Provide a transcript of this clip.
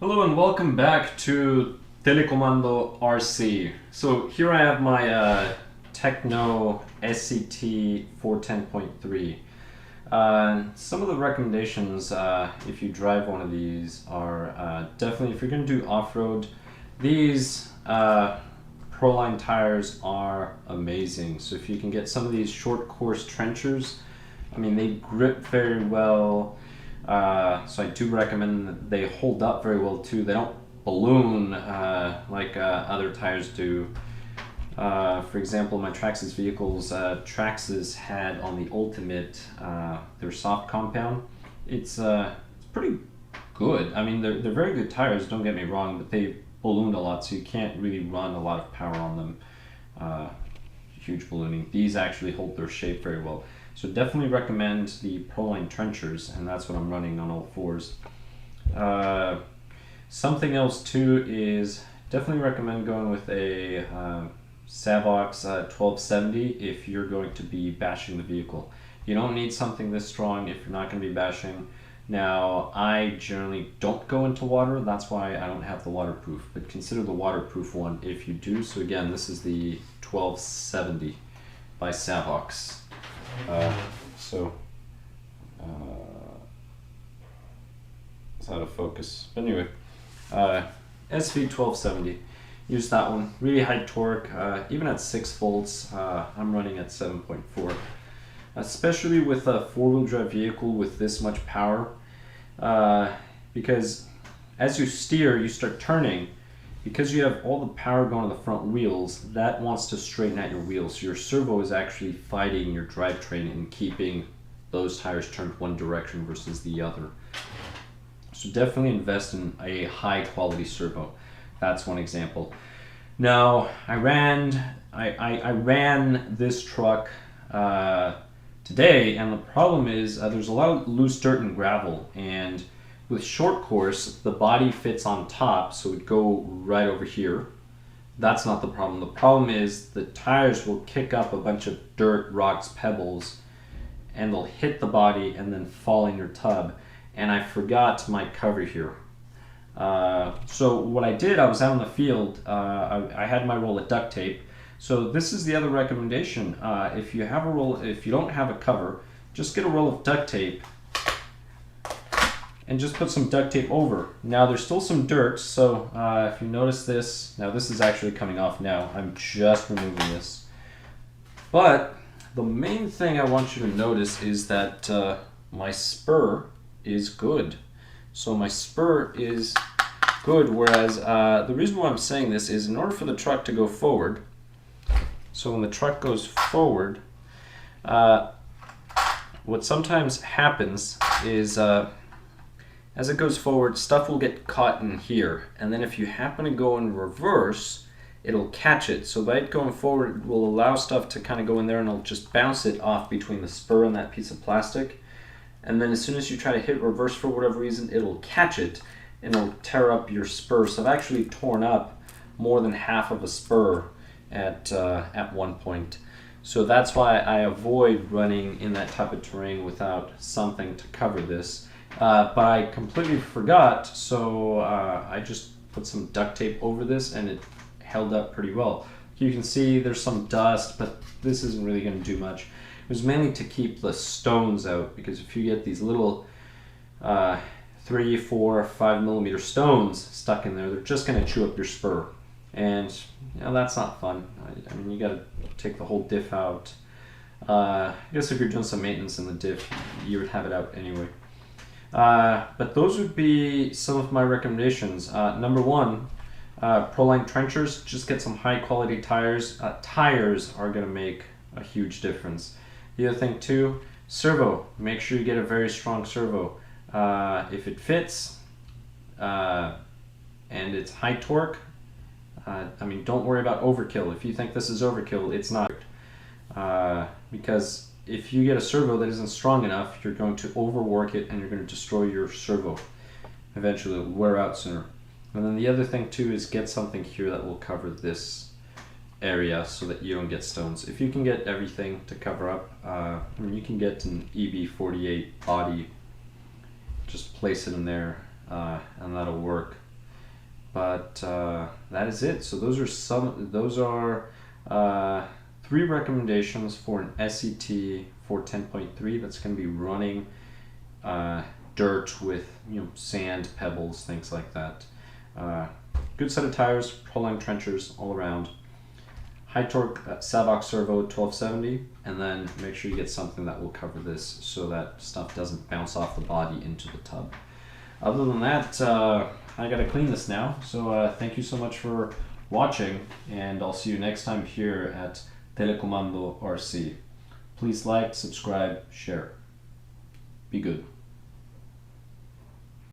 Hello and welcome back to Telecomando RC. So here I have my Tekno STC410.3. Some of the recommendations if you drive one of these are definitely if you're going to do off-road, these Proline tires are amazing. So if you can get some of these short course trenchers, I mean they grip very well. So I do recommend that they hold up very well too. They don't balloon like other tires do. For example, my Traxxas vehicles, Traxxas had on the Ultimate their soft compound. It's pretty good. I mean, they're very good tires, don't get me wrong, but they ballooned a lot, so you can't really run a lot of power on them. Huge ballooning. These actually hold their shape very well. So definitely recommend the Proline trenchers, and that's what I'm running on all fours. Something else too is definitely recommend going with a Savox 1270 if you're going to be bashing the vehicle. You don't need something this strong if you're not going to be bashing. Now, I generally don't go into water, that's why I don't have the waterproof, but consider the waterproof one if you do. So again, this is the 1270 by Savox. It's out of focus. But anyway, SV1270. Use that one. Really high torque. Even at 6 volts, I'm running at 7.4. Especially with a four-wheel drive vehicle with this much power, because as you steer, you start turning. Because you have all the power going to the front wheels, that wants to straighten out your wheels. So your servo is actually fighting your drivetrain and keeping those tires turned one direction versus the other. So definitely invest in a high quality servo. That's one example. Now, I ran this truck today, and the problem is there's a lot of loose dirt and gravel, and with short course, the body fits on top, so it would go right over here. That's not the problem. The problem is the tires will kick up a bunch of dirt, rocks, pebbles, and they'll hit the body and then fall in your tub. And I forgot my cover here. So what I did, I was out in the field, I had my roll of duct tape. So this is the other recommendation. If you don't have a cover, just get a roll of duct tape and just put some duct tape over. Now there's still some dirt, so if you notice this, now this is actually coming off now. I'm just removing this. But the main thing I want you to notice is that my spur is good. So my spur is good, whereas the reason why I'm saying this is in order for the truck to go forward, so when the truck goes forward, what sometimes happens is as it goes forward, stuff will get caught in here, and then if you happen to go in reverse, it'll catch it. So by it going forward, it will allow stuff to kind of go in there, and it'll just bounce it off between the spur and that piece of plastic. And then as soon as you try to hit reverse for whatever reason, it'll catch it and it'll tear up your spur. So I've actually torn up more than half of a spur at one point. So that's why I avoid running in that type of terrain without something to cover this. But I completely forgot, so I just put some duct tape over this and it held up pretty well. You can see there's some dust, but this isn't really going to do much. It was mainly to keep the stones out, because if you get these little 3, 4, 5 millimeter stones stuck in there, they're just going to chew up your spur. And you know, that's not fun. I mean, you got to take the whole diff out. I guess if you're doing some maintenance in the diff, you would have it out anyway. But those would be some of my recommendations. Number one, Proline trenchers. Just get some high quality tires. Tires are going to make a huge difference. The other thing too, servo. Make sure you get a very strong servo. If it fits and it's high torque, I mean, don't worry about overkill. If you think this is overkill, it's not. Because if you get a servo that isn't strong enough, you're going to overwork it and you're going to destroy your servo. Eventually it'll wear out sooner. And then the other thing too is get something here that will cover this area so that you don't get stones. If you can get everything to cover up, I mean, you can get an EB48 body, just place it in there and that'll work. But that is it. So those are 3 recommendations for an STC410.3 that's going to be running dirt with sand, pebbles, things like that. Good set of tires, pro-line trenchers all around. High torque Savox servo 1270, and then make sure you get something that will cover this so that stuff doesn't bounce off the body into the tub. Other than that, I gotta clean this now. So thank you so much for watching, and I'll see you next time here at Telecomando RC. Please like, subscribe, share. Be good.